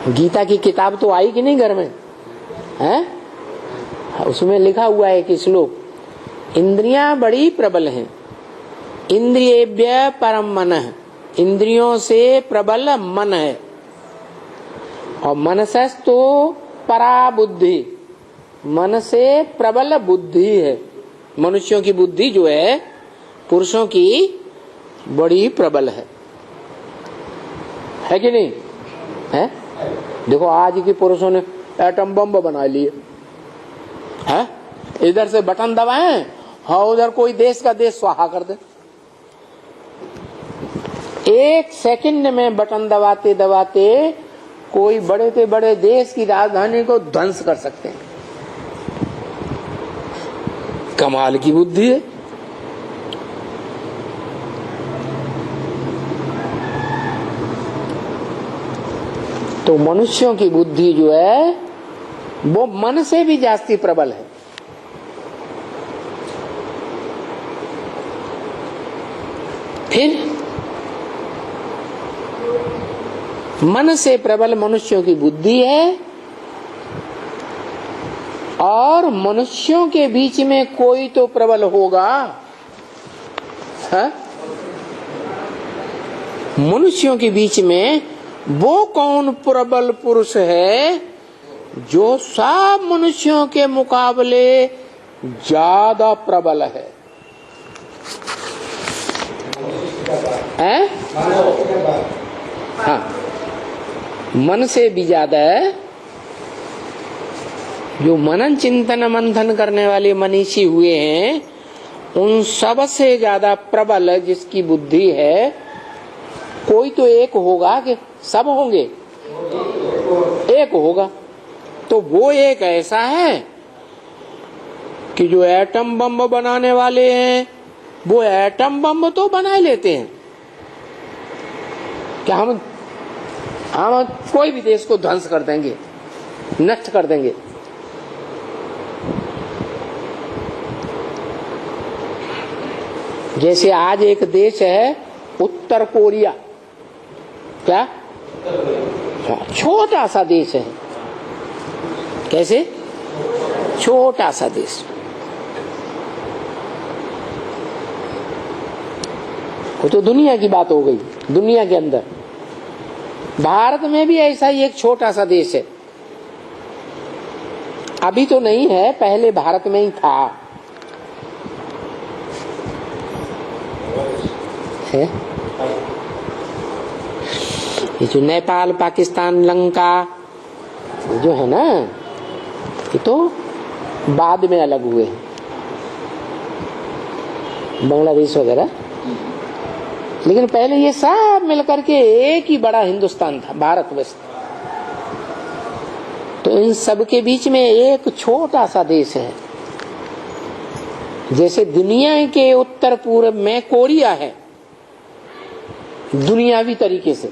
गीता की किताब तो आई कि नहीं घर में है? उसमें लिखा हुआ है कि श्लोक, इंद्रियां बड़ी प्रबल हैं, इंद्रियेभ्य परम मनः, इंद्रियों से प्रबल मन है, और मनसस्तु परा बुद्धि, मन से प्रबल बुद्धि है। मनुष्यों की बुद्धि जो है पुरुषों की बड़ी प्रबल है कि नहीं है? देखो आज के पुरुषों ने एटम बम बना लिए है, इधर से बटन दबाएं, हाँ उधर कोई देश का देश स्वाहा कर दे। एक सेकंड में बटन दबाते दबाते कोई बड़े से बड़े देश की राजधानी को ध्वंस कर सकते हैं। कमाल की बुद्धि है। तो मनुष्यों की बुद्धि जो है वो मन से भी जास्ती प्रबल है। फिर मन से प्रबल मनुष्यों की बुद्धि है, और मनुष्यों के बीच में कोई तो प्रबल होगा है? मनुष्यों के बीच में वो कौन प्रबल पुरुष है जो सब मनुष्यों के मुकाबले ज्यादा प्रबल है? हाँ, मन से भी ज्यादा है। जो मनन चिंतन मंथन करने वाले मनीषी हुए हैं, उन सब से ज्यादा प्रबल जिसकी बुद्धि है, कोई तो एक होगा कि सब होंगे? एक होगा। तो वो एक ऐसा है कि जो एटम बम बनाने वाले हैं वो एटम बम तो बना लेते हैं कि हम कोई भी देश को ध्वंस कर देंगे, नष्ट कर देंगे। जैसे आज एक देश है उत्तर कोरिया, क्या छोटा सा देश है। कैसे? छोटा सा देश। वो तो दुनिया की बात हो गई। दुनिया के अंदर भारत में भी ऐसा ही एक छोटा सा देश है। अभी तो नहीं है, पहले भारत में ही था है? ये जो नेपाल, पाकिस्तान, लंका जो है ना, ये तो बाद में अलग हुए, बांग्लादेश वगैरह। लेकिन पहले ये सब मिलकर के एक ही बड़ा हिंदुस्तान था, भारतवर्ष। तो इन सब के बीच में एक छोटा सा देश है। जैसे दुनिया के उत्तर पूर्व में कोरिया है, दुनियावी तरीके से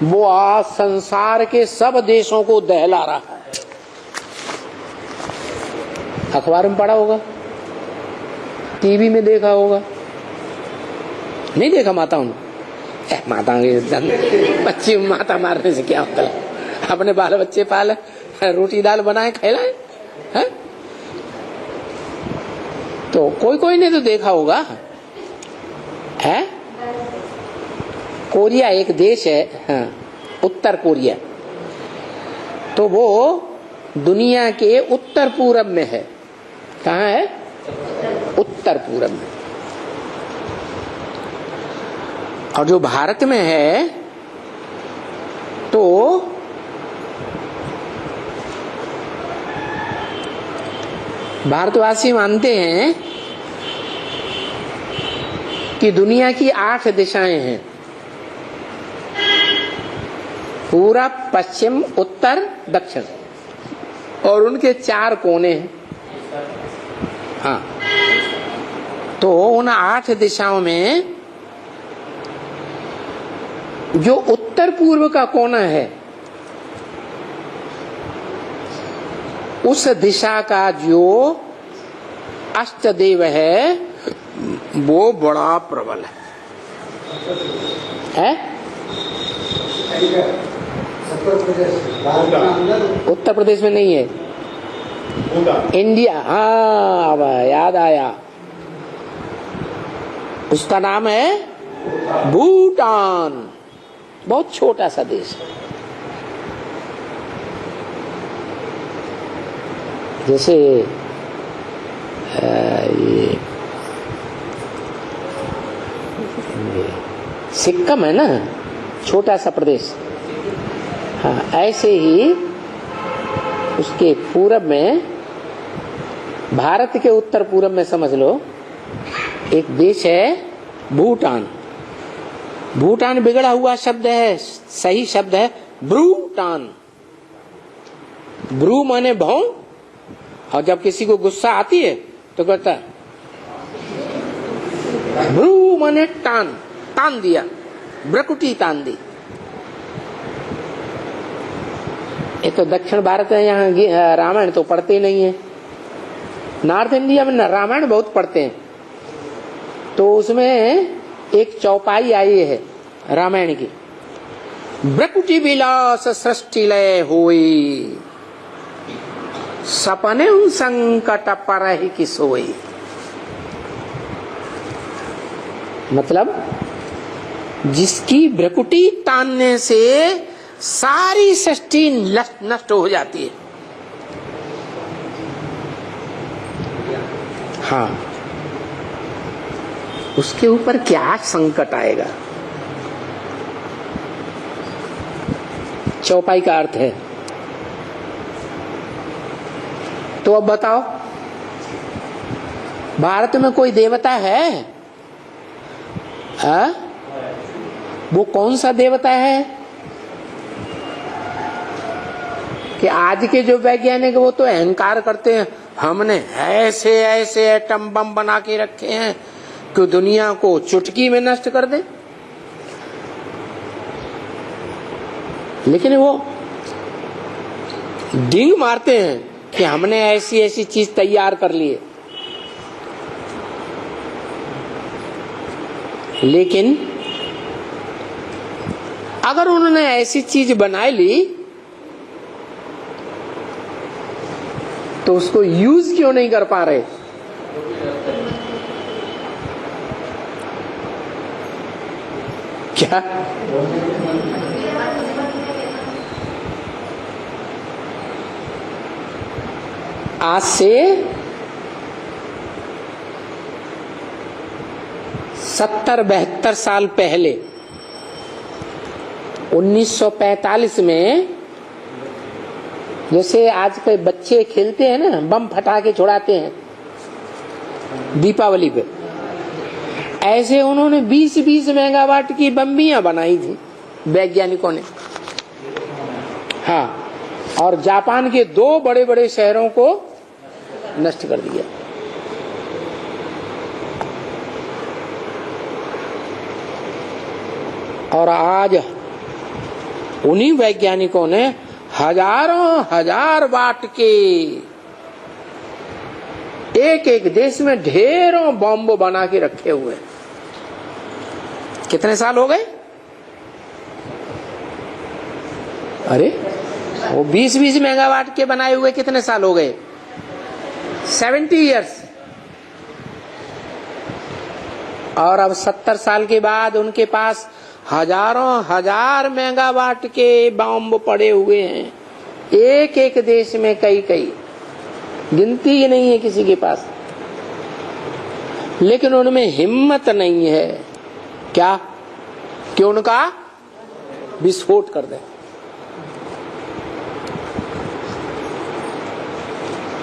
वो आज संसार के सब देशों को दहला रहा है। अखबार में पढ़ा होगा, टीवी में देखा होगा, नहीं देखा? माताओं ने माता बच्चे माता मारने से क्या होता है? अपने बाल बच्चे पाले, रोटी दाल बनाए खिलाए है? तो कोई ने तो देखा होगा है? कोरिया एक देश है, हाँ, उत्तर कोरिया। तो वो दुनिया के उत्तर पूरब में है। कहाँ है? उत्तर पूरब में। और जो भारत में है तो भारतवासी मानते हैं कि दुनिया की 8 दिशाएं हैं, पूरब, पश्चिम, उत्तर, दक्षिण, और उनके 4 कोने हैं। हाँ, तो उन 8 दिशाओं में जो उत्तर पूर्व का कोना है, उस दिशा का जो अष्टदेव है वो बड़ा प्रबल है? उत्तर प्रदेश में नहीं है, इंडिया। हाँ अब याद आया, उसका नाम है भूटान। बहुत छोटा सा देश है। जैसे ये सिक्किम है ना, छोटा सा प्रदेश। हाँ ऐसे ही उसके पूरब में, भारत के उत्तर पूरब में समझ लो एक देश है भूटान। भूटान बिगड़ा हुआ शब्द है, सही शब्द है ब्रूटान। ब्रू माने भौं, और जब किसी को गुस्सा आती है तो कहता है ब्रू माने टान, तान दिया, ब्रकुटी तान दी। ये तो दक्षिण भारत है, यहाँ रामायण तो पढ़ते नहीं है। नॉर्थ इंडिया में रामायण बहुत पढ़ते हैं, तो उसमें एक चौपाई आई है रामायण की, ब्रकुटी विलास सृष्टि लय होई, सपने संकट पर ही की सोई। मतलब जिसकी ब्रकुटी तानने से सारी सृष्टि नष्ट हो जाती है। हाँ उसके ऊपर क्या संकट आएगा, चौपाई का अर्थ है। तो अब बताओ, भारत में कोई देवता है? वो कौन सा देवता है? कि आज के जो वैज्ञानिक वो तो अहंकार करते हैं, हमने ऐसे ऐसे एटम बम बना के रखे हैं कि दुनिया को चुटकी में नष्ट कर दे। लेकिन वो डिंग मारते हैं कि हमने ऐसी ऐसी चीज तैयार कर ली है। लेकिन अगर उन्होंने ऐसी चीज बनाई ली तो उसको यूज क्यों नहीं कर पा रहे? क्या आज से 70-72 साल पहले 1945 में, जैसे आज के बच्चे खेलते हैं ना, बम फटाके छुड़ाते हैं दीपावली पे, ऐसे उन्होंने 20-20 मेगावाट की बम्बियां बनाई थी वैज्ञानिकों ने। हाँ, और जापान के 2 बड़े बड़े शहरों को नष्ट कर दिया। और आज उन्हीं वैज्ञानिकों ने हजारों हजार वाट के एक एक देश में ढेरों बॉम्ब बना के रखे हुए। कितने साल हो गए? अरे वो 20-20 मेगावाट के बनाए हुए कितने साल हो गए? 70 इयर्स। और अब 70 साल के बाद उनके पास हजारों हजार मेगावाट के बॉम्ब पड़े हुए हैं, एक एक देश में, कई कई, गिनती ही नहीं है किसी के पास। लेकिन उनमें हिम्मत नहीं है क्या कि उनका विस्फोट कर दे।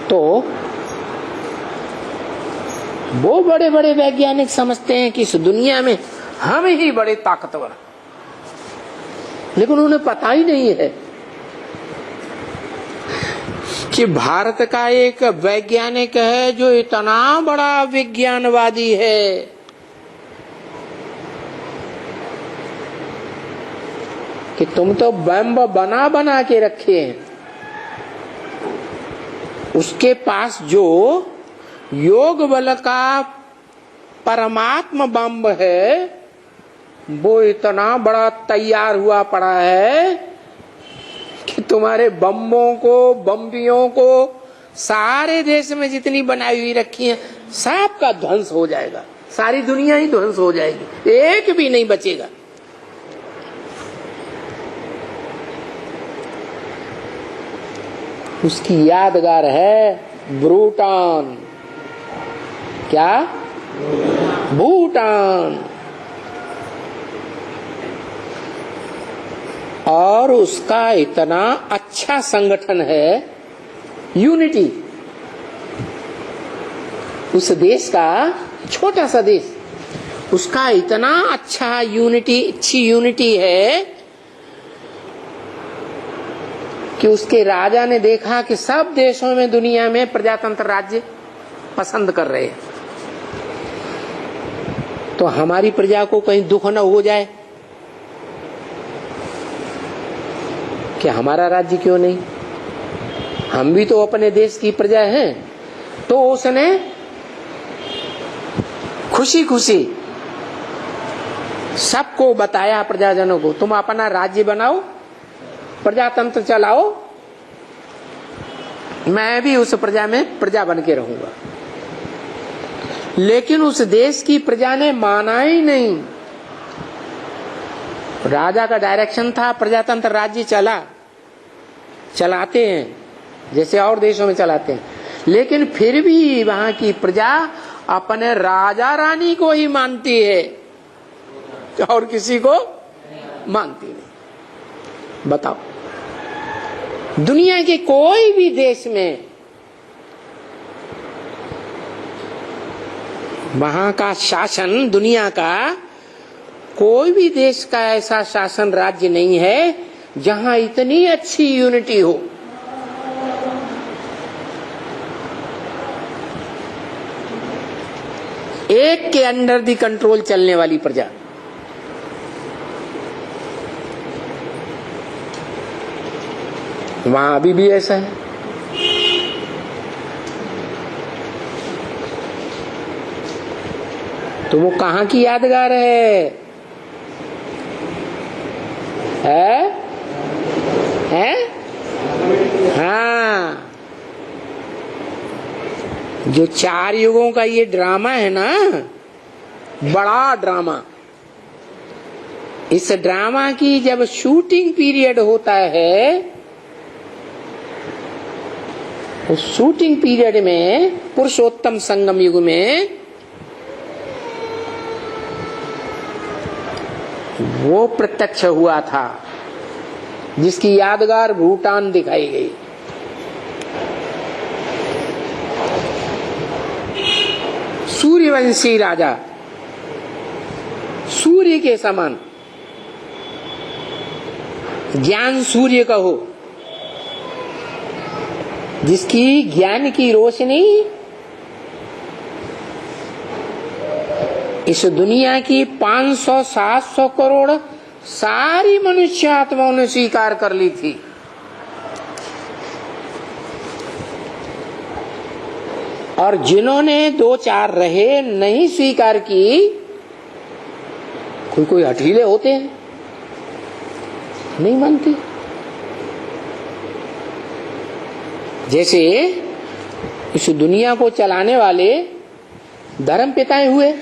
तो वो बड़े बड़े वैज्ञानिक समझते हैं कि इस दुनिया में हम ही बड़े ताकतवर, लेकिन उन्हें पता ही नहीं है कि भारत का एक वैज्ञानिक है जो इतना बड़ा विज्ञानवादी है कि तुम तो बम बना बना के रखे हैं, उसके पास जो योग बल का परमात्मा बम है वो इतना बड़ा तैयार हुआ पड़ा है तुम्हारे बम्बों को, बम्बियों को, सारे देश में जितनी बनाई हुई रखी है सब का ध्वंस हो जाएगा, सारी दुनिया ही ध्वंस हो जाएगी, एक भी नहीं बचेगा। उसकी यादगार है भूटान। क्या? भूटान। और उसका इतना अच्छा संगठन है, यूनिटी। उस देश का, छोटा सा देश, उसका इतना अच्छा यूनिटी, अच्छी यूनिटी है कि उसके राजा ने देखा कि सब देशों में, दुनिया में प्रजातंत्र राज्य पसंद कर रहे हैं, तो हमारी प्रजा को कहीं दुख न हो जाए कि हमारा राज्य क्यों नहीं, हम भी तो अपने देश की प्रजा हैं। तो उसने खुशी खुशी सबको बताया, प्रजाजनों को, तुम अपना राज्य बनाओ, प्रजातंत्र चलाओ, मैं भी उस प्रजा में प्रजा बन के रहूंगा। लेकिन उस देश की प्रजा ने माना ही नहीं। राजा का डायरेक्शन था प्रजातंत्र राज्य चलाते हैं जैसे और देशों में चलाते हैं, लेकिन फिर भी वहां की प्रजा अपने राजा रानी को ही मानती है और किसी को मानती नहीं। बताओ, दुनिया के कोई भी देश में वहां का शासन, दुनिया का कोई भी देश का ऐसा शासन राज्य नहीं है जहां इतनी अच्छी यूनिटी हो। एक के अंडर दी कंट्रोल चलने वाली प्रजा। वहां अभी भी ऐसा है। तो वो कहां की यादगार है? हाँ, जो 4 युगों का ये ड्रामा है ना, बड़ा ड्रामा, इस ड्रामा की जब शूटिंग पीरियड होता है, उस शूटिंग पीरियड में, पुरुषोत्तम संगम युग में, वो प्रत्यक्ष हुआ था जिसकी यादगार भूटान दिखाई गई। सूर्यवंशी राजा, सूर्य के समान, ज्ञान सूर्य का हो, जिसकी ज्ञान की रोशनी इस दुनिया की 500-700 करोड़ सारी मनुष्य आत्माओं ने स्वीकार कर ली थी। और जिन्होंने 2-4 रहे नहीं स्वीकार की, कोई हठीले होते हैं, नहीं मानते। जैसे इस दुनिया को चलाने वाले धर्म पिताएं हुए,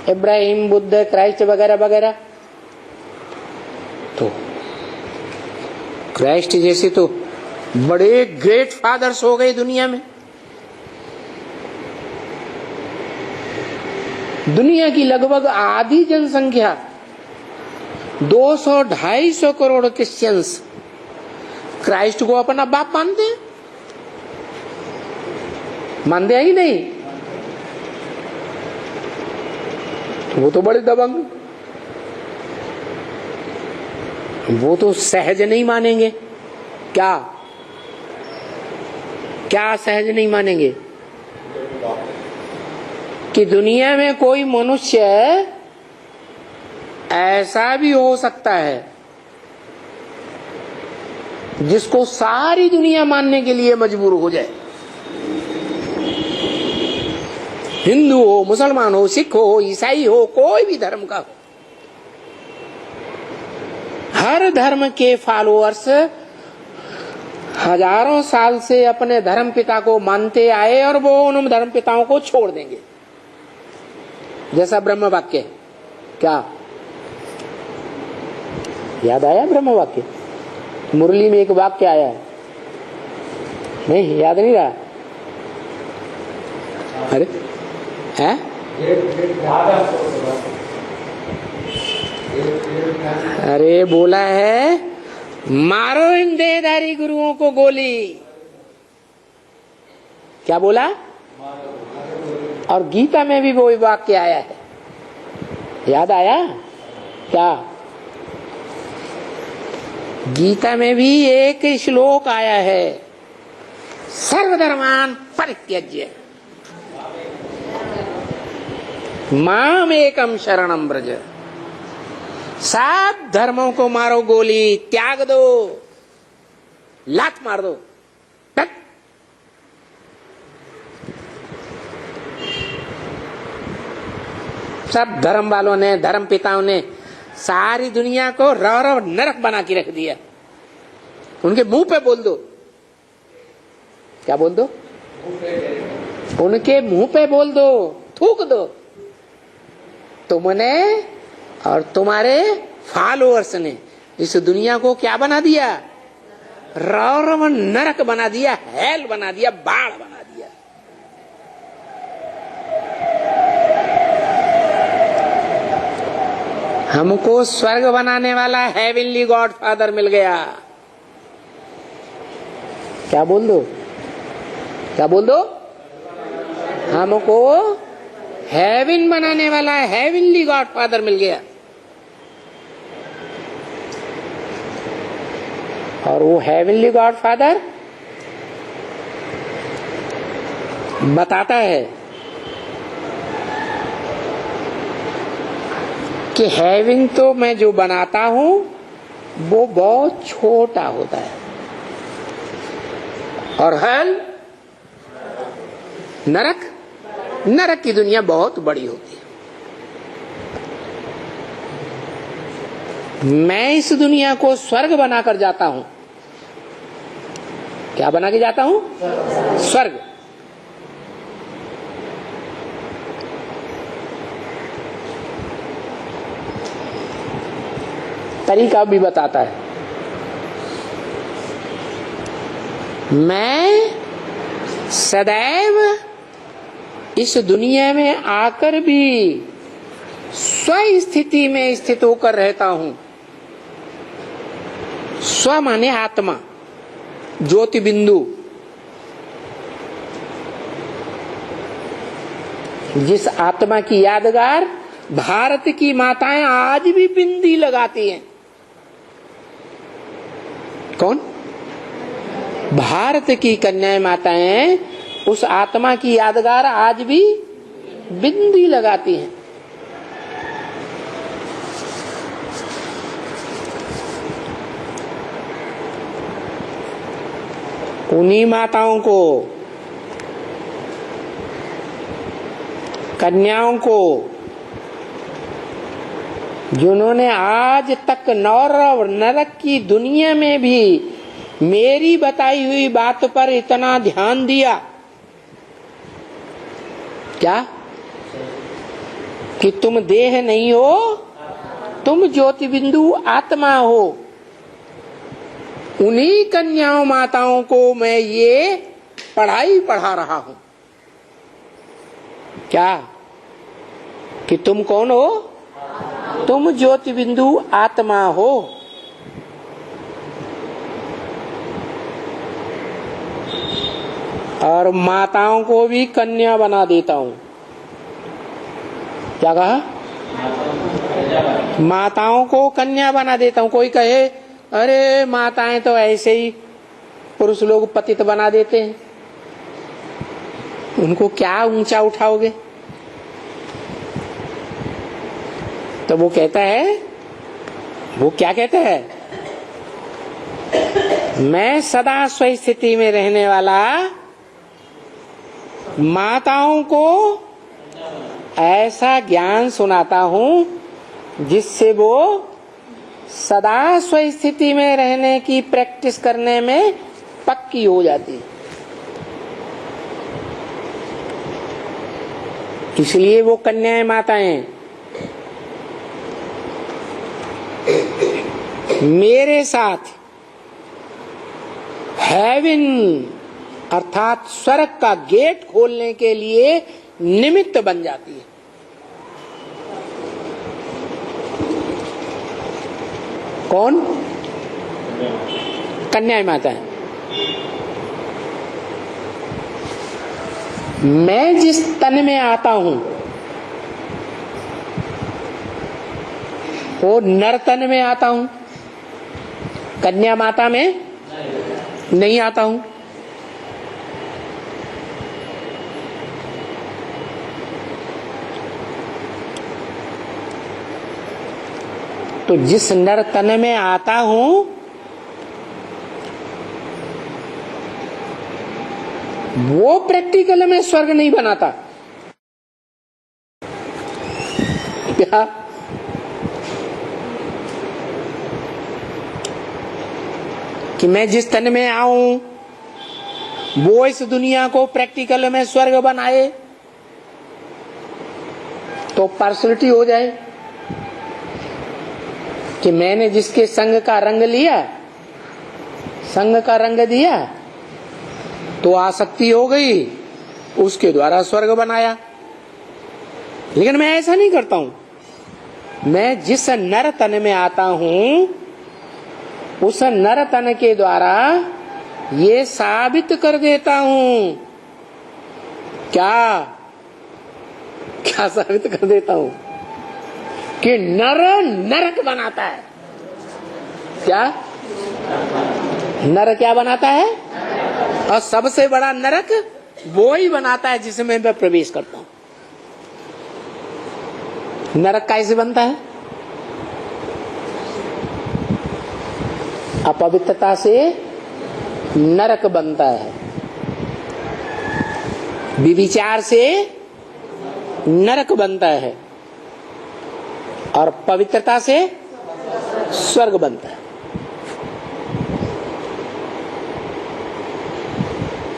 इब्राहिम, बुद्ध, क्राइस्ट वगैरह वगैरह। तो क्राइस्ट जैसे तो बड़े ग्रेट फादर्स हो गए दुनिया में। दुनिया की लगभग आधी जनसंख्या, 200-250 करोड़ क्रिश्चियंस क्राइस्ट को अपना बाप मानते हैं। मानते हैं ही नहीं? वो तो बड़े दबंग, वो तो सहज नहीं मानेंगे। क्या सहज नहीं मानेंगे? कि दुनिया में कोई मनुष्य ऐसा भी हो सकता है जिसको सारी दुनिया मानने के लिए मजबूर हो जाए। हिंदू हो, मुसलमान हो, सिख हो, ईसाई हो, कोई भी धर्म का हो, हर धर्म के फॉलोअर्स हजारों साल से अपने धर्म पिता को मानते आए और वो उन धर्म पिताओं को छोड़ देंगे, जैसा ब्रह्म वाक्य। क्या याद आया? ब्रह्म वाक्य मुरली में एक वाक्य आया है, नहीं याद नहीं रहा? अरे है? अरे बोला है, मारो इन देहधारी गुरुओं को गोली। क्या बोला? और गीता में भी वो वाक्य आया है, याद आया क्या? गीता में भी एक श्लोक आया है, सर्वधर्मान परित्यज्य माम एकम शरणम ब्रज। सब धर्मों को मारो गोली, त्याग दो, लात मार दो। सब धर्म वालों ने, धर्म पिताओं ने सारी दुनिया को रौरव नरक बना के रख दिया। उनके मुंह पे बोल दो। क्या बोल दो? उनके मुंह पे बोल दो, थूक दो। तुमने और तुम्हारे फॉलोअर्स ने इस दुनिया को क्या बना दिया? रौरव नरक बना दिया, हेल बना दिया, बाढ़ बना दिया। हमको स्वर्ग बनाने वाला हेवनली गॉड फादर मिल गया। क्या बोल दो? क्या बोल दो? हमको हेवन बनाने वाला हेवनली गॉड फादर मिल गया। और वो हेवनली गॉड फादर बताता है कि हेवन तो मैं जो बनाता हूं वो बहुत छोटा होता है, और हेल नरक, नरक की दुनिया बहुत बड़ी होती है। मैं इस दुनिया को स्वर्ग बनाकर जाता हूं। क्या बना के जाता हूं? स्वर्ग। तरीका भी बताता है। मैं सदैव इस दुनिया में आकर भी स्वस्थिति में स्थित होकर रहता हूं। स्व माने आत्मा, ज्योति बिंदु। जिस आत्मा की यादगार भारत की माताएं आज भी बिंदी लगाती हैं। कौन? भारत की कन्याएं माताएं उस आत्मा की यादगार आज भी बिंदी लगाती हैं। उन्हीं माताओं को, कन्याओं को, जिन्होंने आज तक नौरव नरक की दुनिया में भी मेरी बताई हुई बात पर इतना ध्यान दिया। क्या? कि तुम देह नहीं हो, तुम ज्योति बिंदु आत्मा हो। उन्हीं कन्याओं माताओं को मैं ये पढ़ाई पढ़ा रहा हूं। क्या? कि तुम कौन हो? तुम ज्योति बिंदु आत्मा हो। और माताओं को भी कन्या बना देता हूं। क्या कहा? माताओं को कन्या बना देता हूं। कोई कहे अरे माताएं तो ऐसे ही पुरुष लोग पतित बना देते हैं, उनको क्या ऊंचा उठाओगे? तो वो कहता है, वो क्या कहता है? मैं सदा स्वस्थिति में रहने वाला माताओं को ऐसा ज्ञान सुनाता हूं जिससे वो सदा स्वस्थिति में रहने की प्रैक्टिस करने में पक्की हो जाती है। इसलिए वो कन्याएं माताएं मेरे साथ हेवन अर्थात स्वर्ग का गेट खोलने के लिए निमित्त बन जाती है। कौन? कन्याएं माताएं। मैं जिस तन में आता हूं वो नर तन में आता हूं, कन्या माता में नहीं आता हूं। तो जिस नर तन में आता हूं वो प्रैक्टिकल में स्वर्ग नहीं बनाता। क्या? कि मैं जिस तन में आऊं वो इस दुनिया को प्रैक्टिकल में स्वर्ग बनाए तो पार्शलिटी हो जाए कि मैंने जिसके संग का रंग लिया, संग का रंग दिया तो आसक्ति हो गई, उसके द्वारा स्वर्ग बनाया। लेकिन मैं ऐसा नहीं करता हूं। मैं जिस नर तन में आता हूं उस नर तन के द्वारा ये साबित कर देता हूं। क्या क्या साबित कर देता हूं? कि नर नरक बनाता है। क्या? नर क्या बनाता है? और सबसे बड़ा नरक वो ही बनाता है जिसमें मैं प्रवेश करता हूं। नरक कैसे बनता है? अपवित्रता से नरक बनता है, विविचार से नरक बनता है और पवित्रता से स्वर्ग बनता है।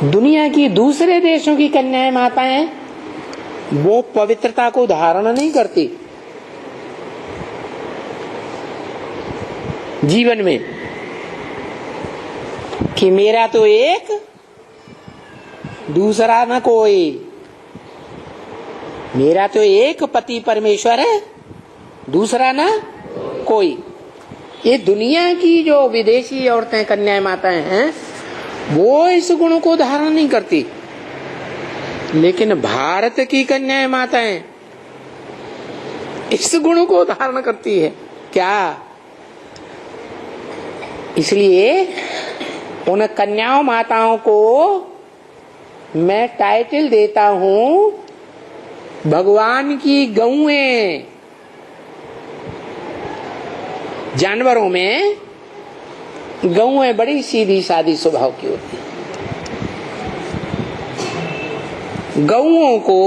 दुनिया की दूसरे देशों की कन्याएं माताएं वो पवित्रता को धारण नहीं करती जीवन में कि मेरा तो एक दूसरा न कोई, मेरा तो एक पति परमेश्वर है दूसरा ना कोई। ये दुनिया की जो विदेशी औरतें कन्याएं माताएं हैं वो इस गुण को धारण नहीं करती, लेकिन भारत की कन्याएं माताएं इस गुण को धारण करती है। क्या? इसलिए उन कन्याओं माताओं को मैं टाइटल देता हूं भगवान की गौएं। जानवरों में गौएं बड़ी सीधी सादी स्वभाव की होती है। गौओं को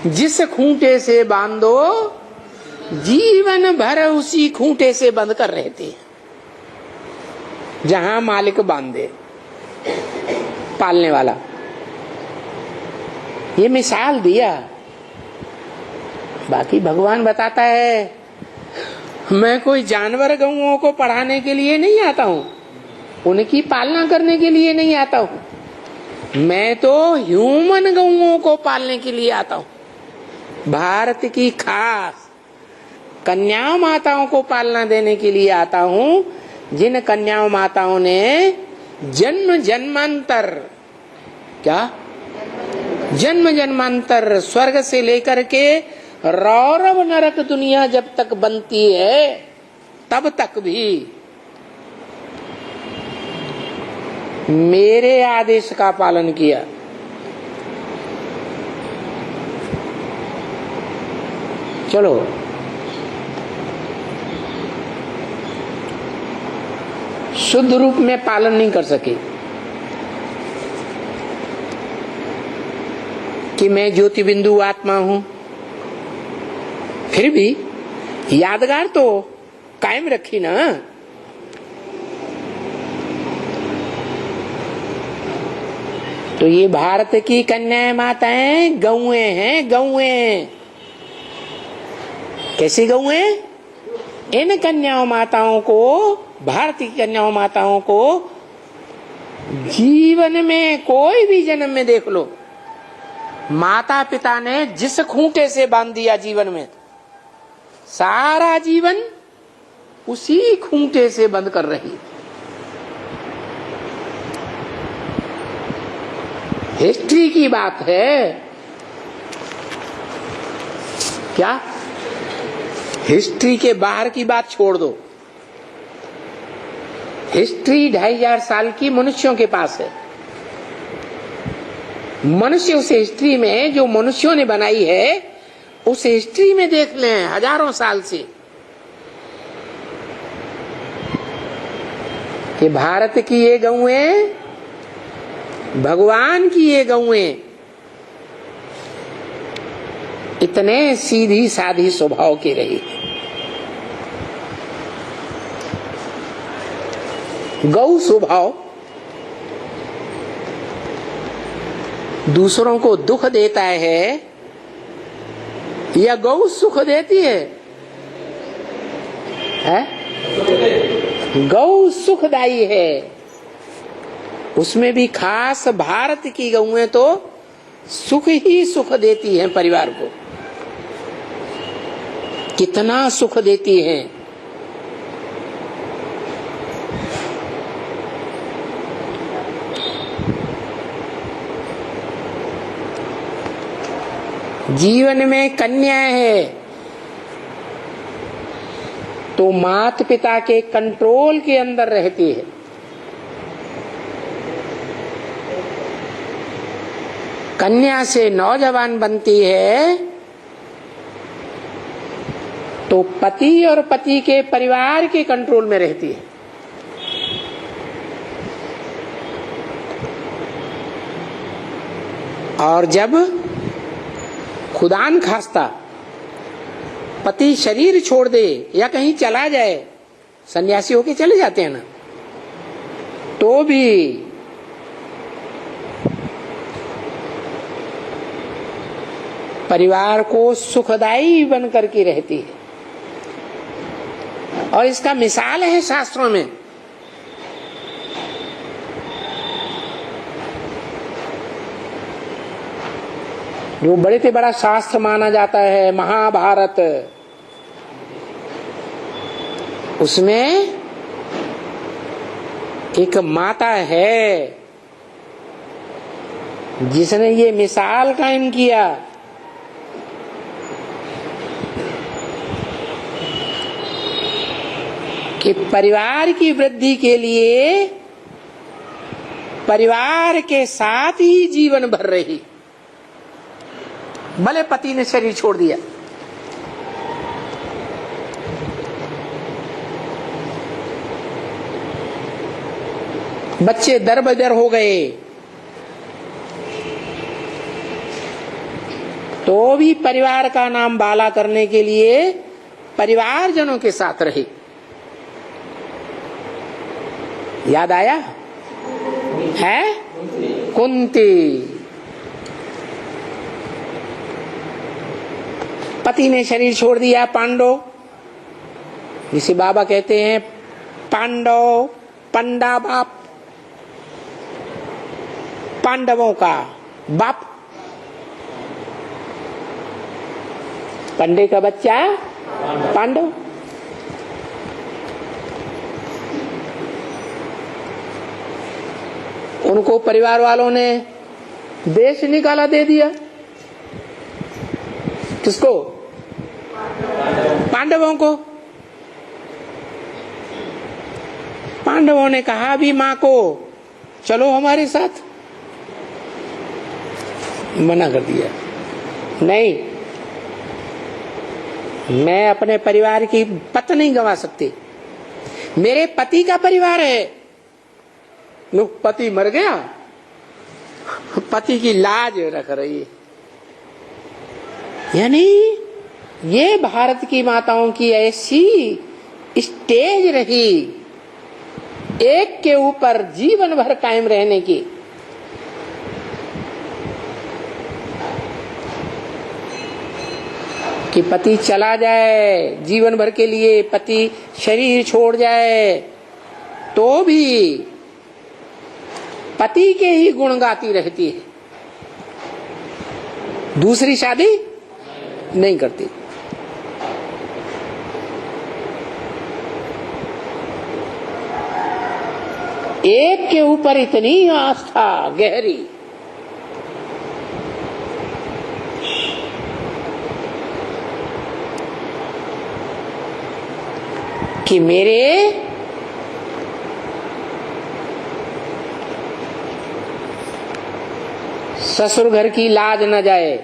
जिस खूंटे से बांधो जीवन भर उसी खूंटे से बंद कर रहते हैं जहां मालिक बांधे, पालने वाला। ये मिसाल दिया, बाकी भगवान बताता है मैं कोई जानवर गौओं को पढ़ाने के लिए नहीं आता हूं, उनकी पालना करने के लिए नहीं आता हूं। मैं तो ह्यूमन गौओं को पालने के लिए आता हूं। भारत की खास कन्या माताओं को पालना देने के लिए आता हूं, जिन कन्या माताओं ने जन्म जन्मांतर, क्या जन्म जन्मांतर स्वर्ग से लेकर के रौरव नरक दुनिया जब तक बनती है तब तक भी मेरे आदेश का पालन किया। चलो शुद्ध रूप में पालन नहीं कर सके कि मैं ज्योति बिंदु आत्मा हूं, फिर भी यादगार तो कायम रखी ना। तो ये भारत की कन्याएं माताएं गौएं हैं, गौएं। कैसी गौएं? इन कन्याओं माताओं को, भारत की कन्याओं माताओं को जीवन में कोई भी जन्म में देख लो, माता पिता ने जिस खूंटे से बांध दिया जीवन में, सारा जीवन उसी खूंटे से बंद कर रही। हिस्ट्री की बात है क्या? हिस्ट्री के बाहर की बात छोड़ दो। हिस्ट्री 2500 साल की मनुष्यों के पास है। मनुष्य उस हिस्ट्री में जो मनुष्यों ने बनाई है, उस हिस्ट्री में देख लें हजारों साल से कि भारत की ये गौएं, भगवान की ये गौएं इतने सीधी साधी स्वभाव की रही। गौ स्वभाव दूसरों को दुख देता है या गौ सुख देती है? गौ सुखदायी है। उसमें भी खास भारत की गौएं तो सुख ही सुख देती हैं परिवार को। कितना सुख देती हैं। जीवन में कन्या है तो माता पिता के कंट्रोल के अंदर रहती है। कन्या से नौजवान बनती है तो पति और पति के परिवार के कंट्रोल में रहती है। और जब खुदा न खास्ता पति शरीर छोड़ दे या कहीं चला जाए, सन्यासी होके चले जाते हैं ना, तो भी परिवार को सुखदायी बन करके रहती है। और इसका मिसाल है शास्त्रों में। जो बड़े से बड़ा शास्त्र माना जाता है महाभारत, उसमें एक माता है जिसने ये मिसाल कायम किया कि परिवार की वृद्धि के लिए परिवार के साथ ही जीवन भर रही, भले पति ने शरीर छोड़ दिया। बच्चे दर बदर हो गए तो भी परिवार का नाम बाला करने के लिए परिवारजनों के साथ रही। याद आया है? कुंती। पति ने शरीर छोड़ दिया, पांडव, जिसे बाबा कहते हैं पांडव, पंडा बाप, पांडवों का बाप, पंडे का बच्चा पांडव। उनको परिवार वालों ने देश निकाला दे दिया। किसको? पांडवों को। पांडवों ने कहा भी मां को चलो हमारे साथ, मना कर दिया। नहीं, मैं अपने परिवार की पत नहीं गंवा सकती, मेरे पति का परिवार है। लो, पति मर गया, पति की लाज रख रही है। यानी ये भारत की माताओं की ऐसी स्टेज रही एक के ऊपर जीवन भर कायम रहने की कि पति चला जाए जीवन भर के लिए, पति शरीर छोड़ जाए, तो भी पति के ही गुण गाती रहती है, दूसरी शादी नहीं करती। एक के ऊपर इतनी आस्था गहरी कि मेरे ससुर घर की लाज न जाए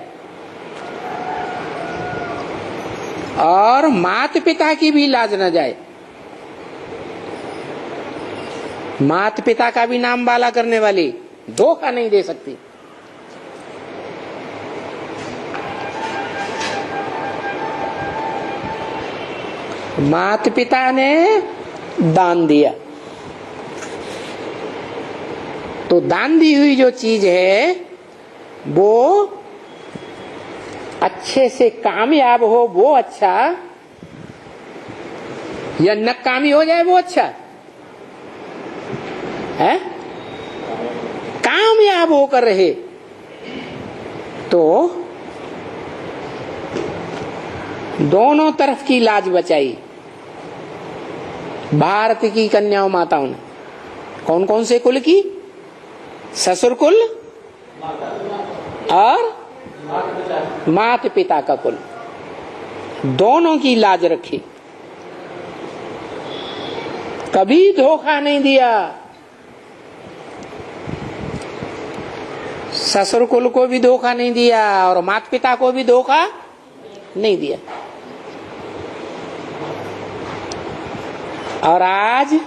और माता पिता की भी लाज न जाए, माता पिता का भी नाम बाला करने वाली धोखा नहीं दे सकती। माता पिता ने दान दिया तो दान दी हुई जो चीज है वो अच्छे से कामयाब हो वो अच्छा, या नाकामी हो जाए वो अच्छा है। कामयाब होकर रहे तो दोनों तरफ की लाज बचाई भारत की कन्याओं माताओं ने। कौन कौन से कुल की? ससुर कुल और माता पिता का कुल, दोनों की लाज रखी, कभी धोखा नहीं दिया। ससुर कुल को भी धोखा नहीं दिया और माता पिता को भी धोखा नहीं दिया। और आज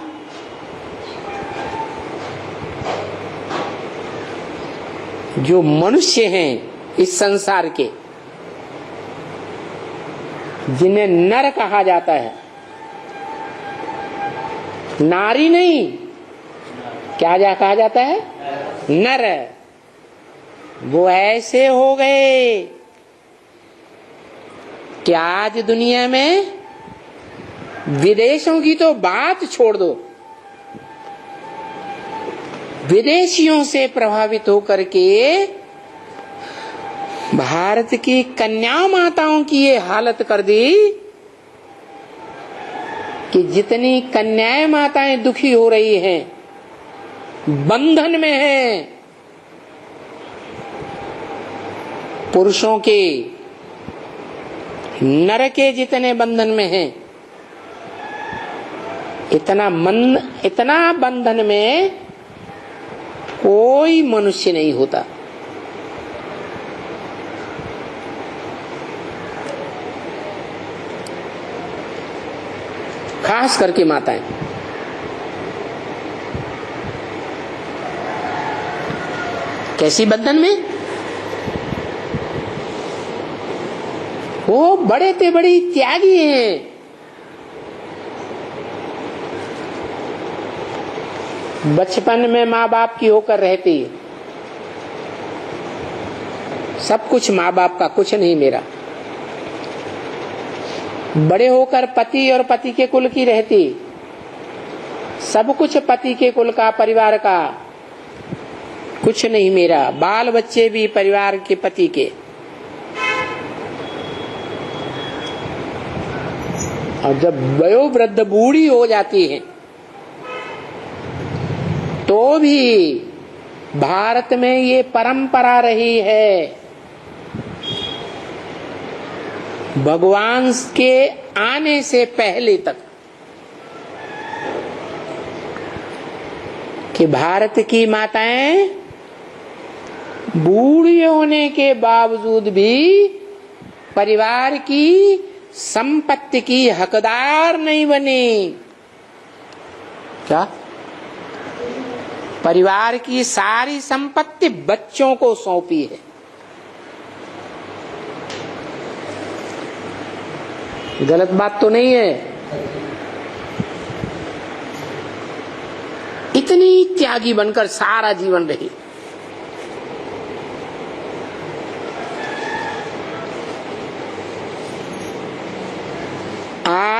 जो मनुष्य हैं इस संसार के, जिन्हें नर कहा जाता है, नारी नहीं, क्या कहा जाता है? नर। वो ऐसे हो गए कि आज दुनिया में विदेशों की तो बात छोड़ दो, विदेशियों से प्रभावित होकर के भारत की कन्या माताओं की ये हालत कर दी कि जितनी कन्याएं माताएं दुखी हो रही हैं, बंधन में हैं, पुरुषों के नर के जितने बंधन में हैं, इतना बंधन में कोई मनुष्य नहीं होता। खास करके माताएं। कैसी बंधन में? वो बड़े ते बड़ी त्यागी हैं। बचपन में माँ बाप की होकर रहती, सब कुछ माँ बाप का, कुछ नहीं मेरा। बड़े होकर पति और पति के कुल की रहती, सब कुछ पति के कुल का, परिवार का, कुछ नहीं मेरा। बाल बच्चे भी परिवार के, पति के। और जब वयोवृद्ध बूढ़ी हो जाती है तो भी भारत में ये परंपरा रही है, भगवान के आने से पहले तक, कि भारत की माताएं बूढ़ी होने के बावजूद भी परिवार की संपत्ति की हकदार नहीं बनी। क्या? परिवार की सारी संपत्ति बच्चों को सौंपी है। गलत बात तो नहीं है? इतनी त्यागी बनकर सारा जीवन रही।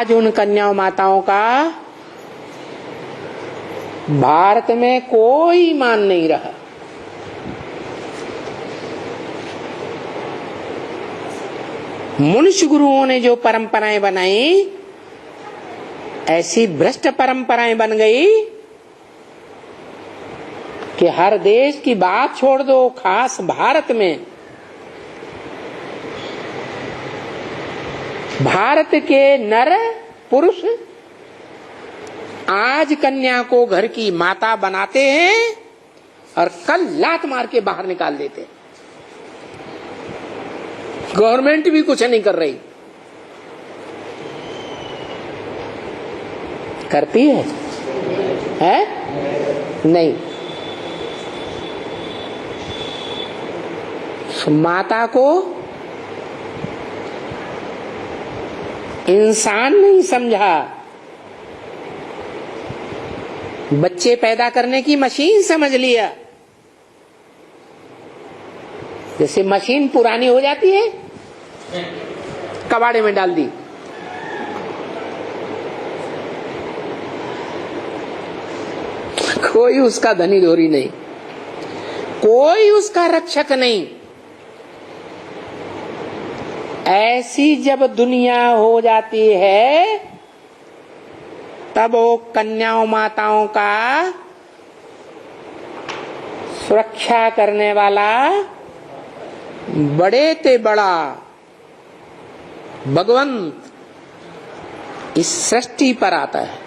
आज उन कन्याओं माताओं का भारत में कोई मान नहीं रहा। मनुष्य गुरुओं ने जो परंपराएं बनाई, ऐसी भ्रष्ट परंपराएं बन गई कि हर देश की बात छोड़ दो, खास भारत में भारत के नर पुरुष आज कन्या को घर की माता बनाते हैं और कल लात मार के बाहर निकाल देते हैं। गवर्नमेंट भी कुछ नहीं कर रही। करती है? नहीं। माता को इंसान नहीं समझा, बच्चे पैदा करने की मशीन समझ लिया। जैसे मशीन पुरानी हो जाती है, कबाड़े में डाल दी, कोई उसका धनी धोरी नहीं, कोई उसका रक्षक नहीं। ऐसी जब दुनिया हो जाती है, तब वो कन्याओं माताओं का सुरक्षा करने वाला बड़े ते बड़ा भगवंत इस सृष्टि पर आता है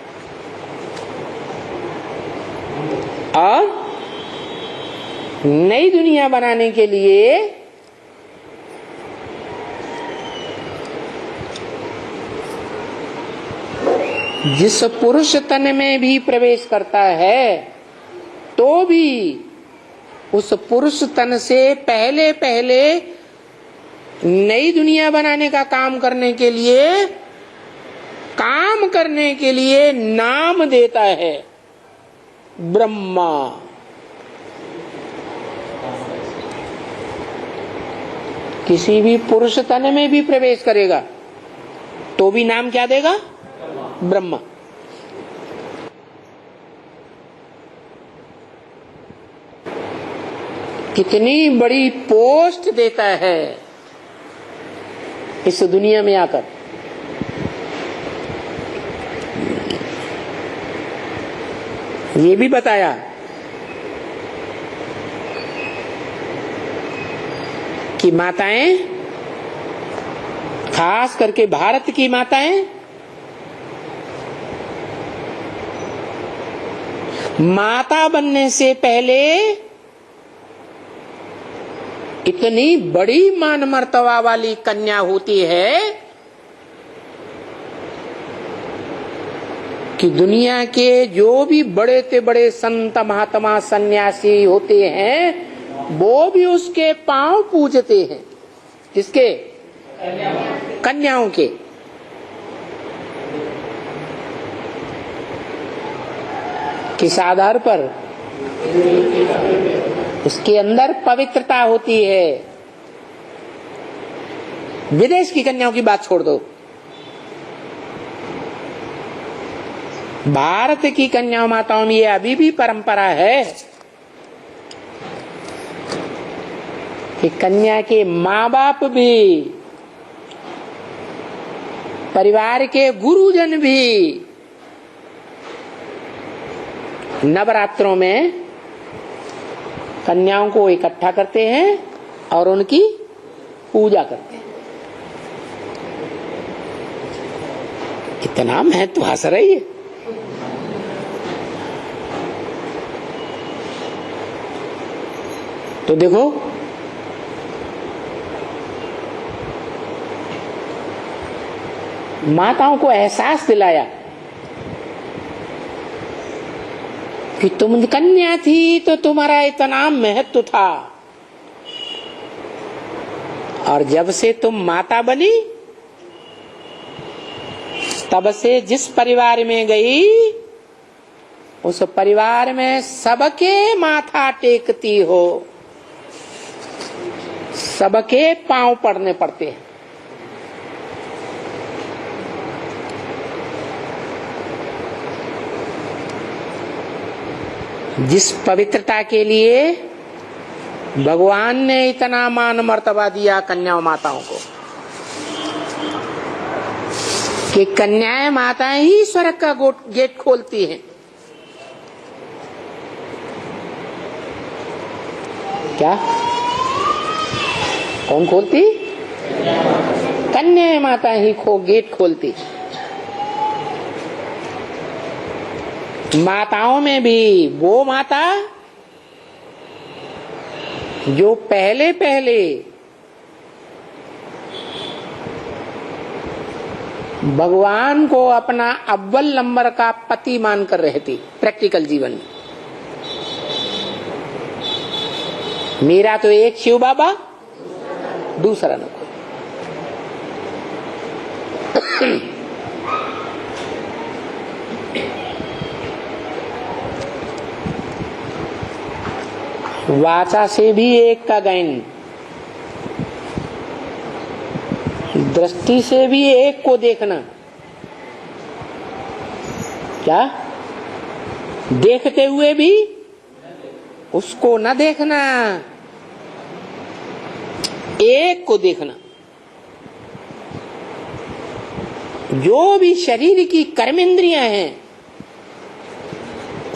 और नई दुनिया बनाने के लिए जिस पुरुष तन में भी प्रवेश करता है, तो भी उस पुरुष तन से पहले पहले नई दुनिया बनाने का काम करने के लिए नाम देता है ब्रह्मा। किसी भी पुरुष तन में भी प्रवेश करेगा तो भी नाम क्या देगा? ब्रह्मा। कितनी बड़ी पोस्ट देता है इस दुनिया में आकर। ये भी बताया कि माताएं, खास करके भारत की माताएं, माता बनने से पहले इतनी बड़ी मान मर्तबा वाली कन्या होती है कि दुनिया के जो भी बड़े से बड़े संत महात्मा सन्यासी होते हैं, वो भी उसके पांव पूजते हैं। किसके? कन्याओं के। किस आधार पर? उसके अंदर पवित्रता होती है। विदेश की कन्याओं की बात छोड़ दो, भारत की कन्याओं माताओं में ये अभी भी परंपरा है कि कन्या के माँ बाप भी, परिवार के गुरुजन भी नवरात्रों में कन्याओं को इकट्ठा करते हैं और उनकी पूजा करते हैं। इतना महत्व हंस रही है। तो देखो, माताओं को एहसास दिलाया कि तुम कन्या थी तो तुम्हारा इतना महत्व था, और जब से तुम माता बनी तब से जिस परिवार में गई, उस परिवार में सबके माथा टेकती हो, सबके पांव पड़ने पड़ते हैं। जिस पवित्रता के लिए भगवान ने इतना मान मर्तबा दिया कन्या माताओं को कि कन्याएं माताएं ही स्वर्ग का गेट खोलती हैं। क्या कौन खोलती? कन्याएं माताएं ही गेट खोलती। माताओं में भी वो माता जो पहले पहले भगवान को अपना अव्वल नंबर का पति मानकर रहती प्रैक्टिकल जीवन में। मेरा तो एक शिव बाबा, दूसरा न कोई। वाचा से भी एक का गायन, दृष्टि से भी एक को देखना। क्या देखते हुए भी उसको न देखना, एक को देखना। जो भी शरीर की कर्मेंद्रियां हैं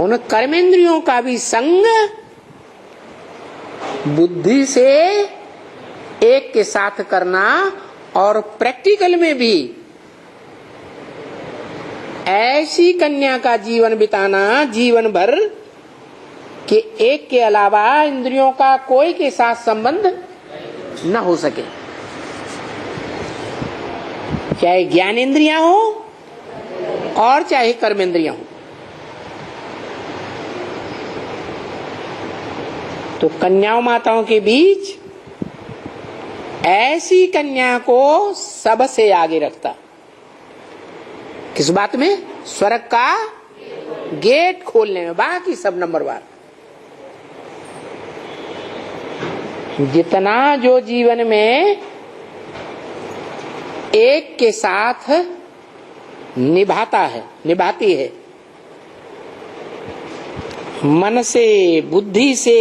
उन कर्मेंद्रियों का भी संग बुद्धि से एक के साथ करना और प्रैक्टिकल में भी ऐसी कन्या का जीवन बिताना जीवन भर कि एक के अलावा इंद्रियों का कोई के साथ संबंध न हो सके, चाहे ज्ञान इंद्रियां हो और चाहे कर्मेंद्रियां हो। तो कन्याओं माताओं के बीच ऐसी कन्या को सबसे आगे रखता। किस बात में? स्वर्ग का गेट खोलने में। बाकी सब नंबर वार। जितना जो जीवन में एक के साथ निभाता है, निभाती है, मन से, बुद्धि से,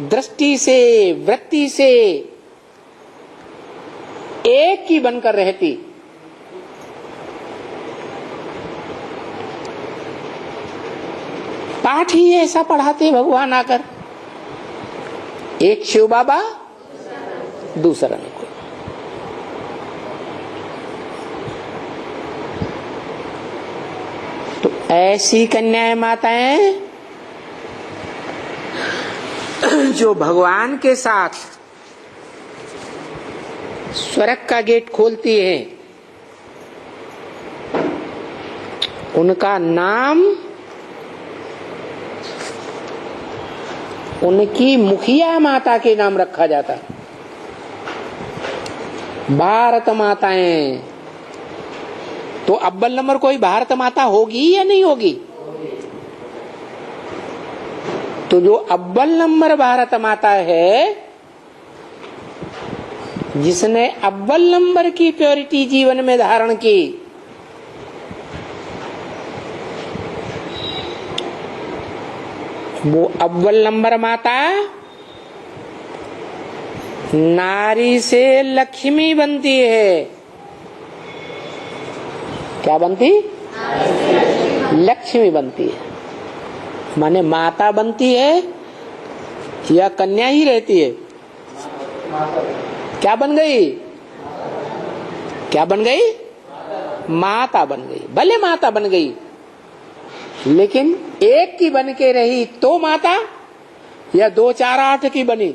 दृष्टि से, वृत्ति से एक ही बनकर रहती, पाठ ही ऐसा पढ़ाते भगवान आकर। एक शिव बाबा, दूसरा न कोई। तो ऐसी कन्याएं माताएं जो भगवान के साथ स्वर्ग का गेट खोलती है, उनका नाम उनकी मुखिया माता के नाम रखा जाता। भारत माताएं। तो अव्वल नंबर कोई भारत माता होगी या नहीं होगी? तो जो अव्वल नंबर भारत माता है, जिसने अव्वल नंबर की प्योरिटी जीवन में धारण की, वो अव्वल नंबर माता नारी से लक्ष्मी बनती है। क्या बनती? लक्ष्मी बनती है। माने माता बनती है या कन्या ही रहती है? क्या बन गई? क्या बन गई? माता बन गई। भले माता बन गई, लेकिन एक की बन के रही तो माता, या 2 4 8 की बनी?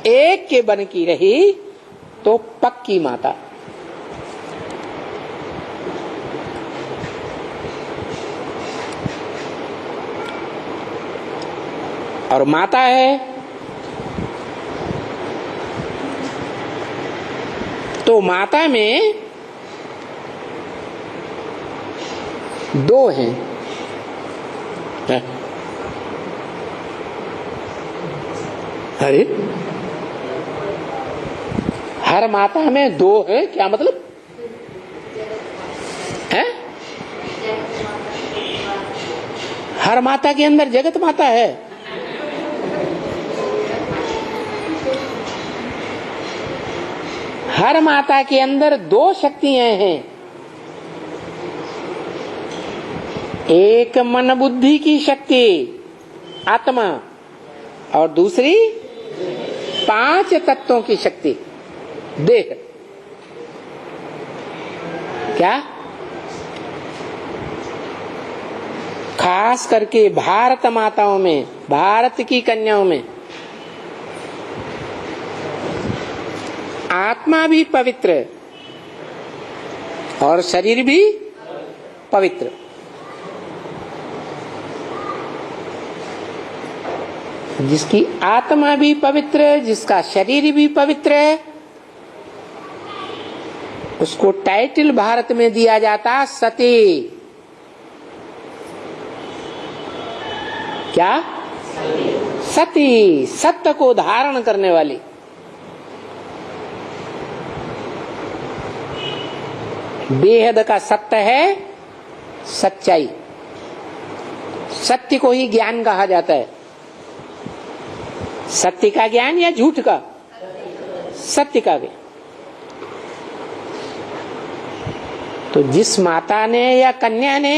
एक के बन की रही तो पक्की माता। और माता है तो माता में 2 हैं। अरे हर माता में 2 है, क्या मतलब है? हर माता के अंदर जगत माता है। हर माता के अंदर दो शक्तियां हैं, एक मन बुद्धि की शक्ति आत्मा और दूसरी 5 तत्वों की शक्ति देह। क्या? खास करके भारत माताओं में, भारत की कन्याओं में आत्मा भी पवित्र और शरीर भी पवित्र। जिसकी आत्मा भी पवित्र, जिसका शरीर भी पवित्र है, उसको टाइटल भारत में दिया जाता सती। क्या? सती, सत्य को धारण करने वाली। बेहद का सत्य है सच्चाई। सत्य को ही ज्ञान कहा जाता है। सत्य का ज्ञान या झूठ का? सत्य का ज्ञान। तो जिस माता ने या कन्या ने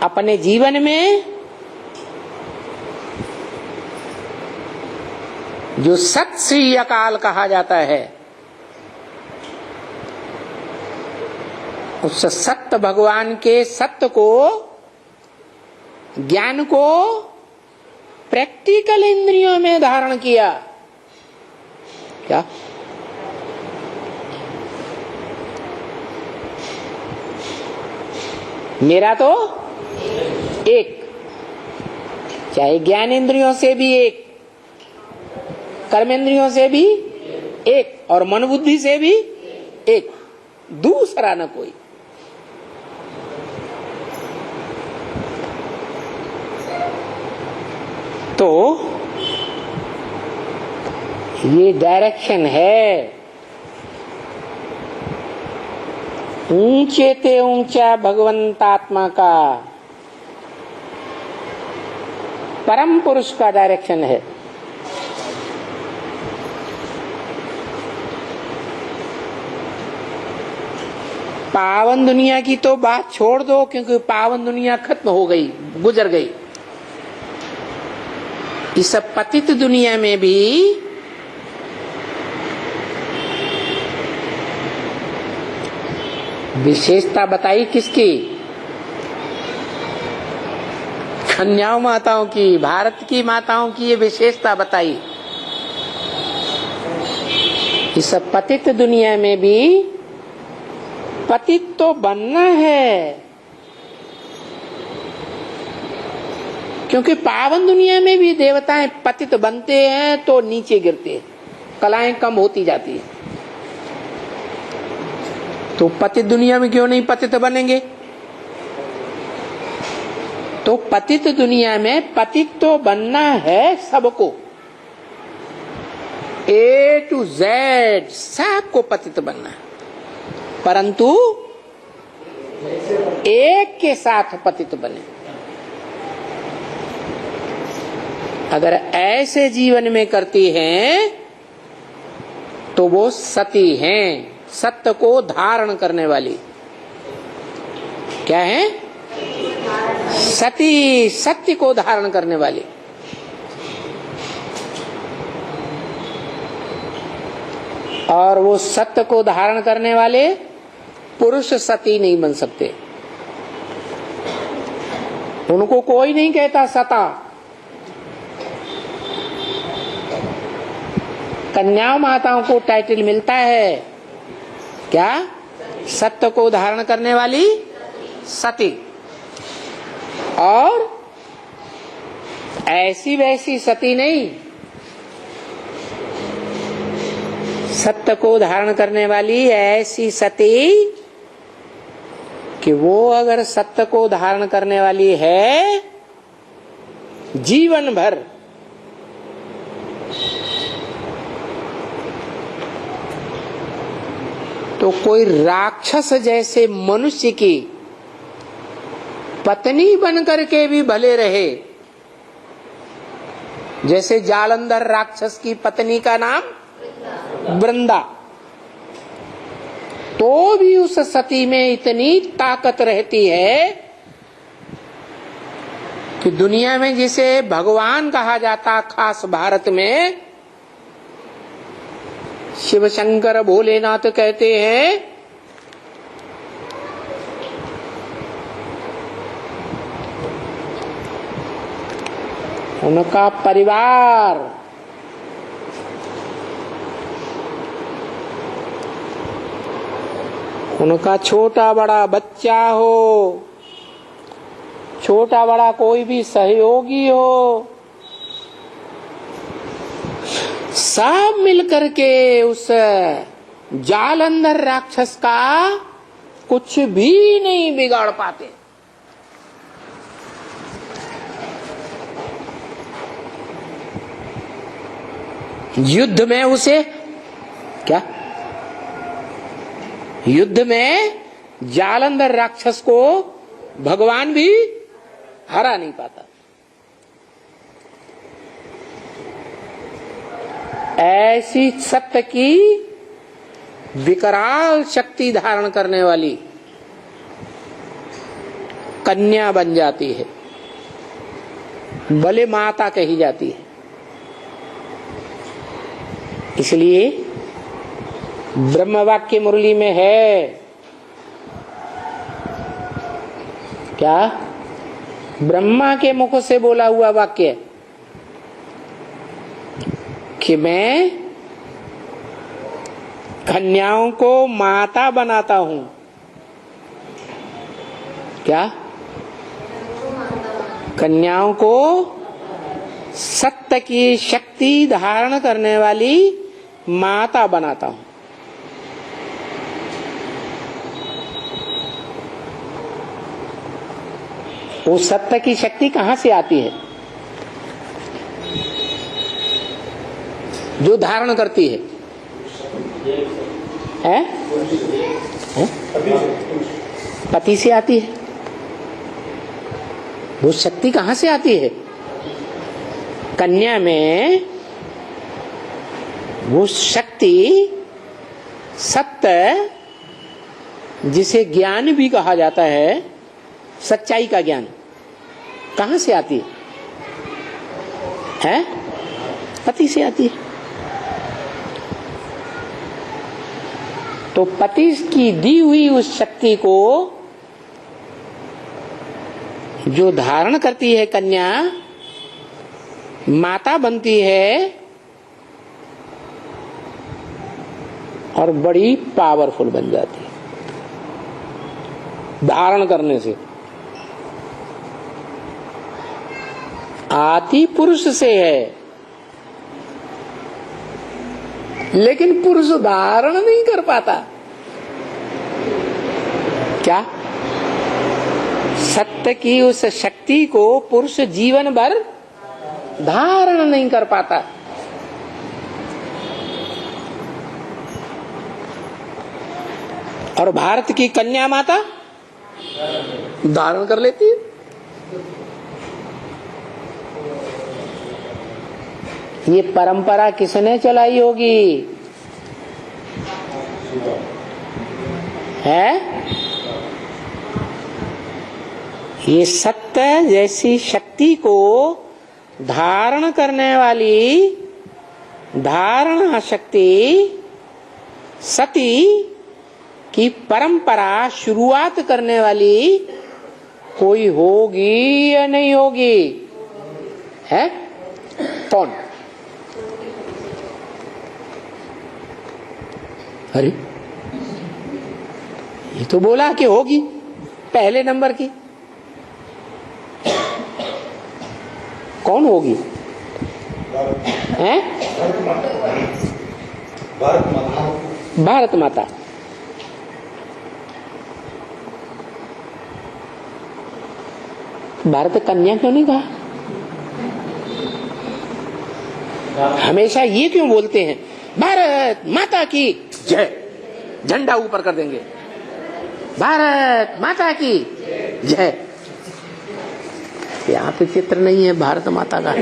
अपने जीवन में जो सत श्री अकाल कहा जाता है, उस सत्य भगवान के सत्य को, ज्ञान को प्रैक्टिकल इंद्रियों में धारण किया। क्या? मेरा तो एक, चाहे ज्ञान इंद्रियों से भी एक, कर्मेंद्रियों से भी एक और मन बुद्धि से भी एक, दूसरा न कोई। तो ये डायरेक्शन है। ऊंचे ते ऊंचा भगवंतात्मा का, परम पुरुष का डायरेक्शन है। पावन दुनिया की तो बात छोड़ दो, क्योंकि पावन दुनिया खत्म हो गई, गुजर गई। इस पतित दुनिया में भी विशेषता बताई किसकी? कन्याओं माताओं की, भारत की माताओं की ये विशेषता बताई। इस पतित दुनिया में भी पतित तो बनना है, क्योंकि पावन दुनिया में भी देवताएं पतित बनते हैं तो नीचे गिरते हैं, कलाएं कम होती जाती है। तो पतित दुनिया में क्यों नहीं पतित बनेंगे? तो पतित दुनिया में पतित तो बनना है सबको, A to Z सबको पतित बनना है, परंतु एक के साथ पतित बने। अगर ऐसे जीवन में करती हैं तो वो सती हैं, सत्य को धारण करने वाली। क्या है? सती, सत्य को धारण करने वाली। और वो सत्य को धारण करने वाले पुरुष सती नहीं बन सकते। उनको कोई नहीं कहता सता। कन्याओं माताओं को टाइटल मिलता है क्या? सत्य को धारण करने वाली सती। और ऐसी वैसी सती नहीं, सत्य को धारण करने वाली ऐसी सती कि वो अगर सत्य को धारण करने वाली है जीवन भर, तो कोई राक्षस जैसे मनुष्य की पत्नी बन करके भी भले रहे, जैसे जालंधर राक्षस की पत्नी का नाम वृंदा, तो भी उस सती में इतनी ताकत रहती है कि दुनिया में जिसे भगवान कहा जाता, खास भारत में शिव शंकर भोलेनाथ कहते हैं, उनका परिवार उनका छोटा बड़ा बच्चा हो, छोटा बड़ा कोई भी सहयोगी हो, सब मिलकर के उस जालंधर राक्षस का कुछ भी नहीं बिगाड़ पाते। युद्ध में उसे क्या, युद्ध में जालंधर राक्षस को भगवान भी हरा नहीं पाता। ऐसी सत्य की विकराल शक्ति धारण करने वाली कन्या बन जाती है, भले माता कही जाती है। इसलिए ब्रह्म वाक्य मुरली में है क्या, ब्रह्मा के मुख से बोला हुआ वाक्य कि मैं कन्याओं को माता बनाता हूं। क्या, कन्याओं को सत्य की शक्ति धारण करने वाली माता बनाता हूं। वो सत्य की शक्ति कहां से आती है? जो धारण करती है, है? पति से आती है। वो शक्ति कहां से आती है? कन्या में वो शक्ति, सत्य, जिसे ज्ञान भी कहा जाता है, सच्चाई का ज्ञान, कहां से आती है? पति से आती है। तो पति की दी हुई उस शक्ति को जो धारण करती है कन्या, माता बनती है और बड़ी पावरफुल बन जाती है धारण करने से। आती पुरुष से है, लेकिन पुरुष धारण नहीं कर पाता। क्या? सत्य की उस शक्ति को पुरुष जीवन भर धारण नहीं कर पाता। और भारत की कन्या माता धारण कर लेती है। ये परंपरा किसने चलाई होगी? है? ये सत्य जैसी शक्ति को धारण करने वाली धारणा शक्ति, सती की परंपरा शुरुआत करने वाली कोई होगी या नहीं होगी? है? कौन? अरे ये तो बोला कि होगी पहले नंबर की। कौन होगी? हैं? भारत माता। भारत कन्या क्यों नहीं कहा? हमेशा ये क्यों बोलते हैं भारत माता की जय, झंडा ऊपर कर देंगे, भारत माता की जय। यहाँ पे चित्र नहीं है भारत माता का।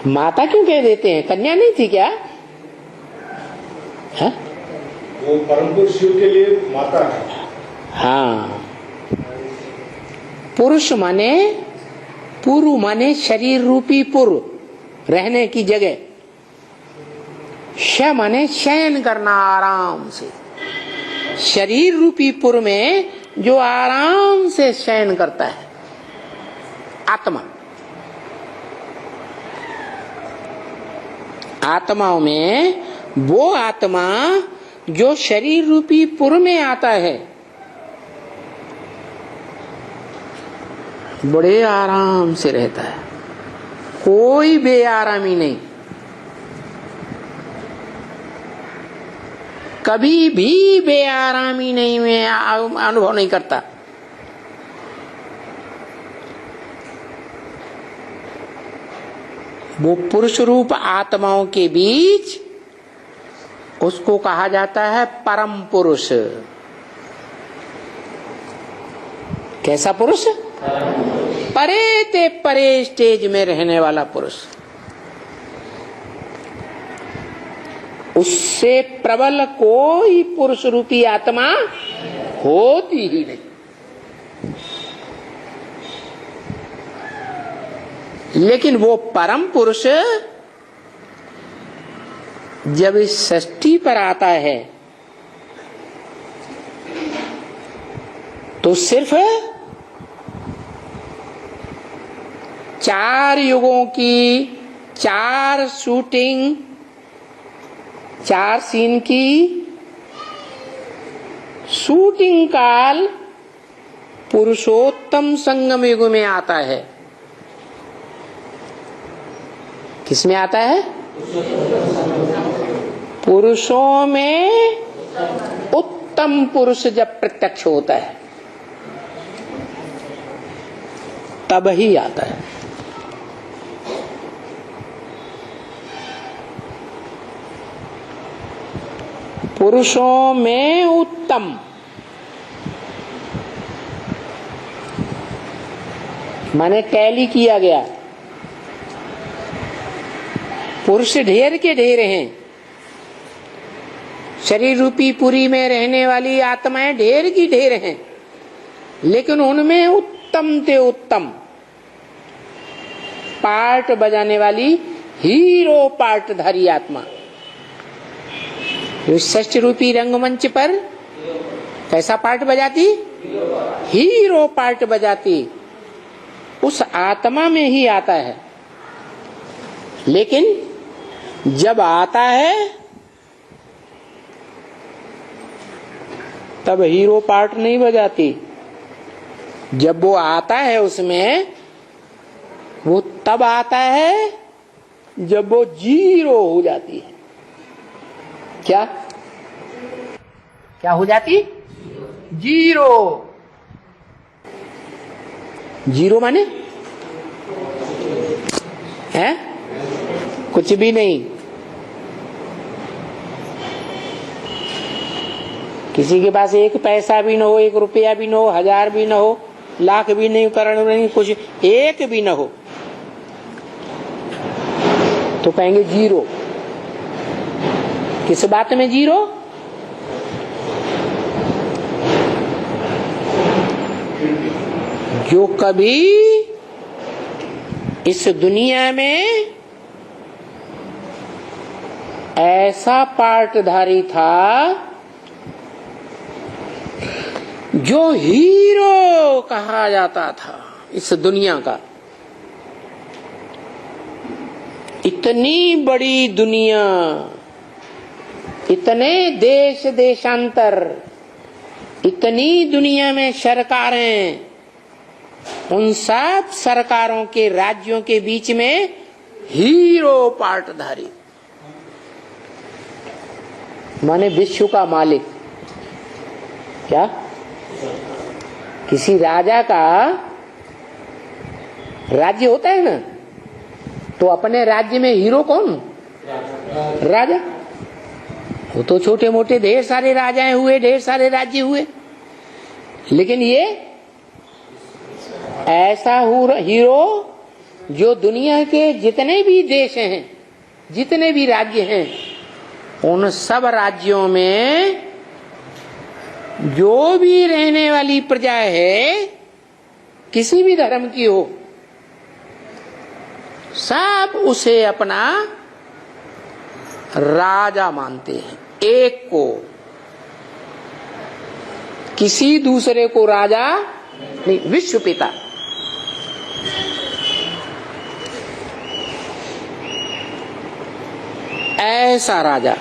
माता क्यों कह देते हैं? कन्या नहीं थी क्या? है? वो परम पुरुष शिव के लिए माता है। हाँ, पुरुष माने पुरु माने शरीर रूपी पुर, रहने की जगह। श माने शयन करना आराम से। शरीर रूपी पुर में जो आराम से शयन करता है, आत्मा। आत्माओं में वो आत्मा जो शरीर रूपी पुर में आता है, बड़े आराम से रहता है, कोई बेआरामी नहीं, कभी भी बेआरामी नहीं में अनुभव नहीं करता। वो पुरुष रूप आत्माओं के बीच उसको कहा जाता है परम पुरुष। कैसा पुरुष? परे ते परे स्टेज में रहने वाला पुरुष। उससे प्रबल कोई पुरुष रूपी आत्मा होती ही नहीं। लेकिन वो परम पुरुष जब इस सृष्टि पर आता है तो सिर्फ 4 युगों की 4 शूटिंग, 4 सीन की शूटिंग काल पुरुषोत्तम संगम युग में आता है। किसमें आता है? पुरुषों में उत्तम पुरुष जब प्रत्यक्ष होता है तब ही आता है। पुरुषों में उत्तम माने टैली किया गया। पुरुष ढेर के ढेर हैं, शरीर रूपी पुरी में रहने वाली आत्माएं ढेर की ढेर हैं, लेकिन उनमें उत्तम ते उत्तम पार्ट बजाने वाली हीरो पार्टधारी आत्मा षष्ठ रूपी रंगमंच पर कैसा पार्ट बजाती? हीरो पार्ट बजाती। उस आत्मा में ही आता है। लेकिन जब आता है तब हीरो पार्ट नहीं बजाती। जब वो आता है उसमें, वो तब आता है जब वो जीरो हो जाती है। क्या क्या हो जाती? जीरो। जीरो माने है कुछ भी नहीं। किसी के पास 1 पैसा भी न हो, 1 रुपया भी न हो, 1000 भी न हो, लाख भी नहीं, करोड़ नहीं, कुछ एक भी न हो, तो कहेंगे जीरो। किस बात में जीरो? जो कभी इस दुनिया में ऐसा पार्टधारी था जो हीरो कहा जाता था इस दुनिया का। इतनी बड़ी दुनिया, इतने देश देशांतर, इतनी दुनिया में सरकारें, उन सब सरकारों के राज्यों के बीच में हीरो पार्टधारी माने विश्व का मालिक। क्या? किसी राजा का राज्य होता है ना, तो अपने राज्य में हीरो कौन? राजा। वो तो छोटे मोटे ढेर सारे राजाएं हुए, ढेर सारे राज्य हुए, लेकिन ये ऐसा हीरो जो दुनिया के जितने भी देश हैं, जितने भी राज्य हैं, उन सब राज्यों में जो भी रहने वाली प्रजा है, किसी भी धर्म की हो, सब उसे अपना राजा मानते हैं। एक को, किसी दूसरे को राजा नहीं, विश्व पिता। ऐसा राजा